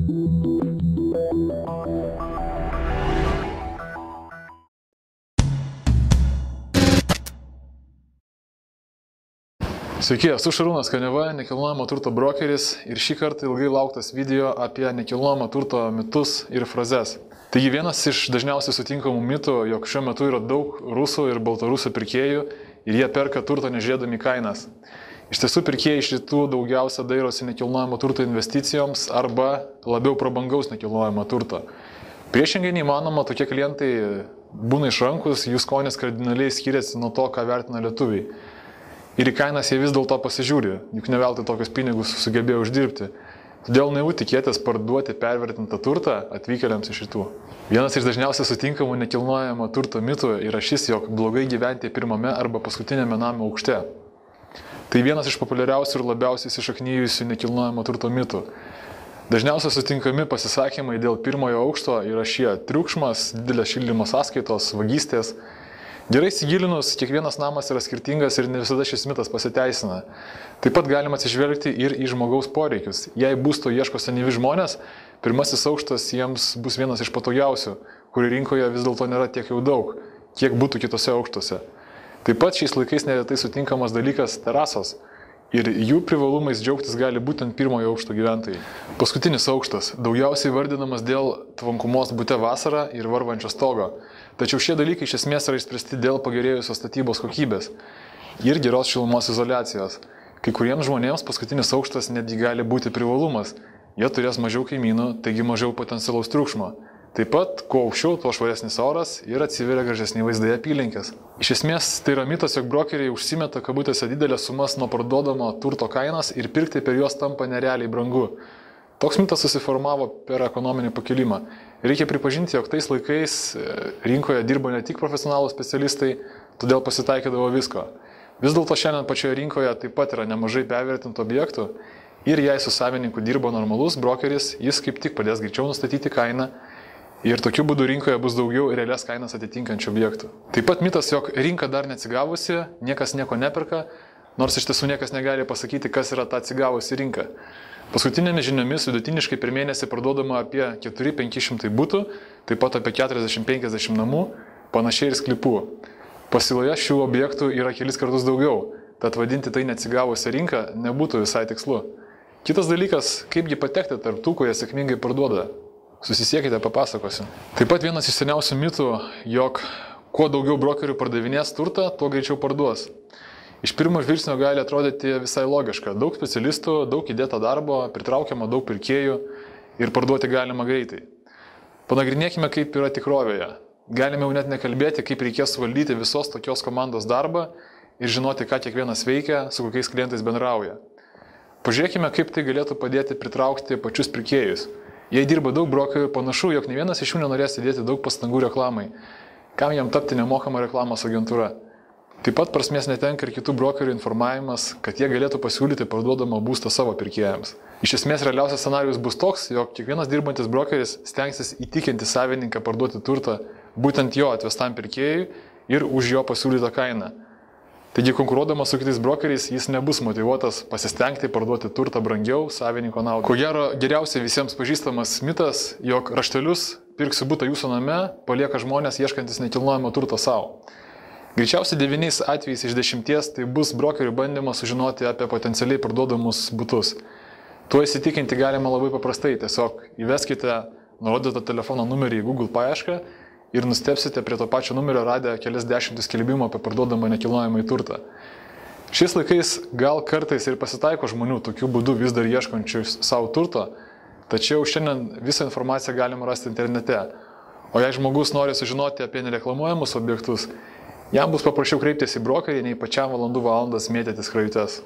Sveiki, esu Šarūnas Kaniava, nekilnojamo turto brokeris ir šį kartą ilgai lauktas video apie nekilnojamo turto mitus ir frazes. Taigi vienas iš dažniausiai sutinkamų mitų, jog šiuo metu yra daug rusų ir baltarusų pirkėjų ir jie perka turtą nežiūrėdami kainas. Iš tiesų pirkėjai iš rytų daugiausia dairosi nekilnojamo turto investicijoms arba labiau prabangaus nekilnojamo turto. Priešingai neįmanoma, tokie klientai būna išrankus, jų skonis kardinaliai skiriasi nuo to, ką vertina lietuviai. Ir į kainas jie vis dėlto pasižiūri, juk ne veltui tokius pinigus sugebėjo uždirbti. Todėl naivu tikėtis parduoti pervertintą turtą atvykėliams iš rytų. Vienas iš dažniausiai sutinkamų nekilnojamo turto mitų yra šis, jog blogai gyventi pirmame arba paskutinėme namo aukšte. Tai vienas iš populiariausių ir labiausiai įsišaknyjusių nekilnojamo turto mitų. Dažniausiai sutinkami pasisakymai dėl pirmojo aukšto yra šie: triukšmas, didelės šildymo sąskaitos, vagystės. Gerai įsigilinus, kiekvienas namas yra skirtingas ir ne visada šis mitas pasiteisina. Taip pat galima atsižvelgti ir į žmogaus poreikius. Jei būsto ieško senyvi žmonės, pirmasis aukštas jiems bus vienas iš patogiausių, kurių rinkoje vis dėlto nėra tiek jau daug, kiek būtų kitose aukštuose. Taip pat šiais laikais neretai sutinkamas dalykas terasos. Ir jų privalumais džiaugtis gali būtent pirmojo aukšto gyventojai. Paskutinis aukštas daugiausiai vardinamas dėl tvankumos bute vasarą ir varvančio stogo. Tačiau šie dalykai iš esmės yra išspręsti dėl pagerėjusios statybos kokybės ir geros šilumos izoliacijos. Kai kuriems žmonėms paskutinis aukštas netgi gali būti privalumas. Jie turės mažiau kaimynų, taigi mažiau potencialaus triukšmo. Taip pat, kuo aukščiau, tuo švaresnis oras ir atsiveria gražesni vaizdai apylinkės. Iš esmės, tai yra mitas, jog brokeriai užsimeta kabutėse didelės sumas nuo parduodamo turto kainas ir pirkti per juos tampa nerealiai brangu. Toks mitas susiformavo per ekonominį pakilimą. Reikia pripažinti, jog tais laikais rinkoje dirbo ne tik profesionalūs specialistai, todėl pasitaikydavo visko. Vis dėlto šiandien pačioje rinkoje taip pat yra nemažai pervertintų objektų ir jei su savininku dirbo normalus brokeris, jis kaip tik padės greičiau nustatyti kainą. Ir tokiu būdu rinkoje bus daugiau realias kainas atitinkančių objektų. Taip pat mitas, jog rinka dar neatsigavusi, niekas nieko neperka, nors iš tiesų niekas negali pasakyti, kas yra ta atsigavusi rinka. Paskutinėmis žiniomis vidutiniškai per mėnesį parduodama apie 400–500 butų, taip pat apie 40–50 namų, panašiai ir sklypų. Pasiūloje šių objektų yra kelis kartus daugiau, tad vadinti tai neatsigavusią rinką nebūtų visai tikslu. Kitas dalykas, kaipgi patekti tarp tų, kurie sėkmingai parduoda. Susisiekite, papasakosiu. Taip pat vienas iš seniausių mitų, jog kuo daugiau brokerių pardavinės turtą, tuo greičiau parduos. Iš pirmo žvilgsnio gali atrodyti visai logiška. Daug specialistų, daug įdėta darbo, pritraukiama daug pirkėjų ir parduoti galima greitai. Panagrinėkime, kaip yra tikrovėje. Galime jau net nekalbėti, kaip reikės suvaldyti visos tokios komandos darbą ir žinoti, ką kiekvienas veikia, su kokiais klientais bendrauja. Pažiūrėkime, kaip tai galėtų padėti pritraukti pačius pirkėjus. Jei dirba daug brokerių, panašu, jog ne vienas iš jų nenorės įdėti daug pastangų reklamai. Kam jam tapti nemokama reklamos agentūra? Taip pat prasmės netenka ir kitų brokerių informavimas, kad jie galėtų pasiūlyti parduodamą būstą savo pirkėjams. Iš esmės realiausias scenarijus bus toks, jog kiekvienas dirbantis brokeris stengsis įtikinti savininką parduoti turtą būtent jo atvestam pirkėjui ir už jo pasiūlytą kainą. Taigi, konkuruodamas su kitais brokeriais, jis nebus motyvuotas pasistengti parduoti turtą brangiau savininko naudai. Ko gero, geriausiai visiems pažįstamas mitas, jog raštelius "pirksiu butą jūsų name" palieka žmonės ieškantis nekilnojamo turto savo. Greičiausiai 9 atvejais iš 10 tai bus brokerių bandymas sužinoti apie potencialiai parduodamus butus. Tuo įsitikinti galima labai paprastai, tiesiog įveskite nurodytą telefono numerį į Google paiešką ir nustebsite prie to pačio numerio radę kelias dešimtis skelbimų apie parduodamą nekilnojamąjį turtą. Šiais laikais gal kartais ir pasitaiko žmonių tokiu būdu vis dar ieškančių savo turto, tačiau šiandien visą informaciją galima rasti internete. O jei žmogus nori sužinoti apie nereklamuojamus objektus, jam bus paprasčiau kreiptis į brokerį, nei pačiam valandų valandas mėtyti skrajutes.